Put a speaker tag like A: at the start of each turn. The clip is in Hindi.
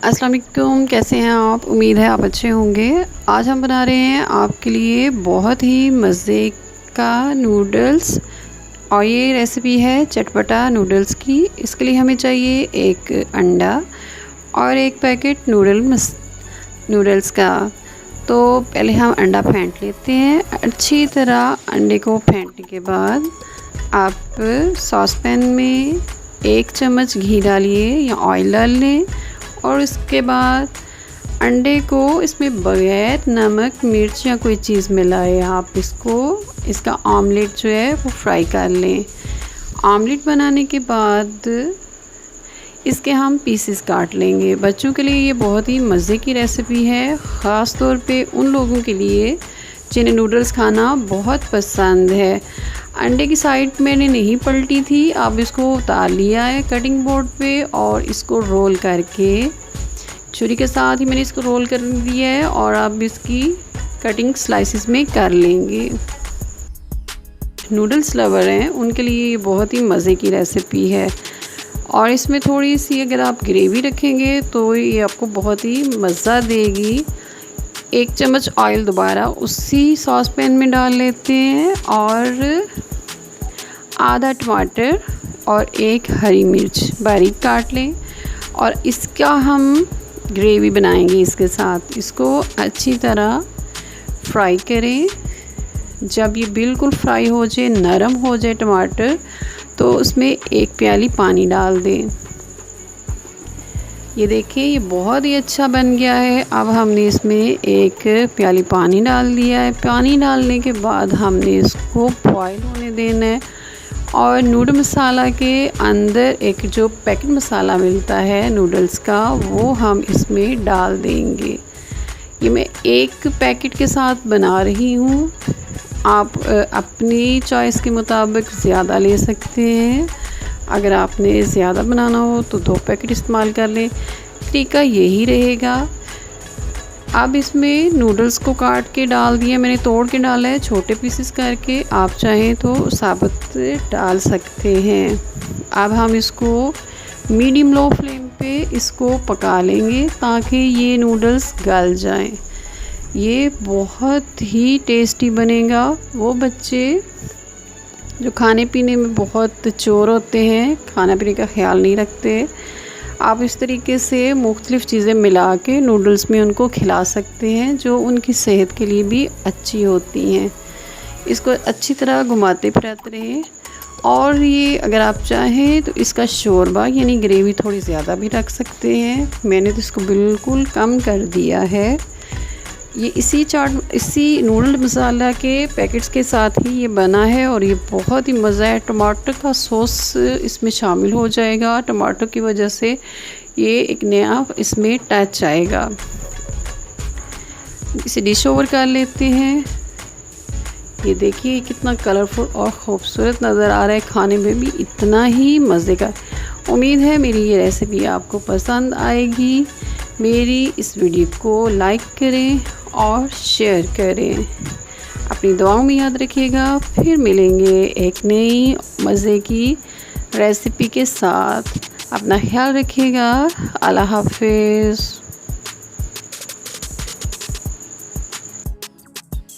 A: अस्सलाम वालेकुम, कैसे हैं आप? उम्मीद है आप अच्छे होंगे। आज हम बना रहे हैं आपके लिए बहुत ही मज़े का नूडल्स और ये रेसिपी है चटपटा नूडल्स की। इसके लिए हमें चाहिए एक अंडा और एक पैकेट नूडल्स का। तो पहले हम अंडा फेंट लेते हैं। अच्छी तरह अंडे को फेंटने के बाद आप सॉसपैन में 1 चम्मच घी डालिए या ऑयल डाल लें और उसके बाद अंडे को इसमें बगैर नमक मिर्च या कोई चीज़ मिलाए आप इसका ऑमलेट जो है वो फ्राई कर लें। ऑमलेट बनाने के बाद इसके हम पीसेस काट लेंगे। बच्चों के लिए ये बहुत ही मज़े की रेसिपी है, ख़ास तौर पे उन लोगों के लिए जिन्हें नूडल्स खाना बहुत पसंद है। अंडे की साइड मैंने नहीं पलटी थी, अब इसको उतार लिया है कटिंग बोर्ड पे और इसको रोल करके छुरी के साथ ही मैंने इसको रोल कर दिया है और अब इसकी कटिंग स्लाइसिस में कर लेंगे। नूडल्स लवर हैं उनके लिए ये बहुत ही मज़े की रेसिपी है और इसमें थोड़ी सी अगर आप ग्रेवी रखेंगे तो ये आपको बहुत ही मज़ा देगी। 1 चम्मच ऑयल दोबारा उसी सॉस पैन में डाल लेते हैं और आधा टमाटर और 1 हरी मिर्च बारीक काट लें और इसका हम ग्रेवी बनाएंगे। इसके साथ इसको अच्छी तरह फ्राई करें। जब ये बिल्कुल फ्राई हो जाए, नरम हो जाए टमाटर, तो उसमें 1 प्याली पानी डाल दें। ये देखिए ये बहुत ही अच्छा बन गया है। अब हमने इसमें 1 प्याली पानी डाल दिया है। पानी डालने के बाद हमने इसको बॉयल होने देना है और नूडल मसाला के अंदर एक जो पैकेट मसाला मिलता है नूडल्स का वो हम इसमें डाल देंगे। ये मैं 1 पैकेट के साथ बना रही हूँ, आप अपनी चॉइस के मुताबिक ज़्यादा ले सकते हैं। अगर आपने ज़्यादा बनाना हो तो 2 पैकेट इस्तेमाल कर लें, तरीका यही रहेगा। अब इसमें नूडल्स को काट के डाल दिया, मैंने तोड़ के डाला है छोटे पीसेस करके, आप चाहें तो साबुत डाल सकते हैं। अब हम इसको मीडियम लो फ्लेम पे इसको पका लेंगे ताकि ये नूडल्स गल जाएं। ये बहुत ही टेस्टी बनेगा। वो बच्चे जो खाने पीने में बहुत चोर होते हैं, खाना पीने का ख्याल नहीं रखते, आप इस तरीके से मुख्तलिफ़ चीज़ें मिला के नूडल्स में उनको खिला सकते हैं जो उनकी सेहत के लिए भी अच्छी होती हैं। इसको अच्छी तरह घुमाते फिराते रहें और ये अगर आप चाहें तो इसका शोरबा यानी ग्रेवी थोड़ी ज़्यादा भी रख सकते हैं। मैंने तो इसको बिल्कुल कम कर दिया है। ये इसी नूडल मसाला के पैकेट्स के साथ ही ये बना है और ये बहुत ही मज़ा है। टमाटर का सॉस इसमें शामिल हो जाएगा, टमाटर की वजह से ये एक नया इसमें टच आएगा। इसे डिश ओवर कर लेते हैं। ये देखिए कितना कलरफुल और ख़ूबसूरत नज़र आ रहा है, खाने में भी इतना ही मज़े का। उम्मीद है मेरी ये रेसिपी आपको पसंद आएगी। मेरी इस वीडियो को लाइक करें और शेयर करें। अपनी दुआओं में याद रखिएगा। फिर मिलेंगे एक नई मज़े की रेसिपी के साथ। अपना ख्याल रखिएगा। अल्लाह हाफ़िज़।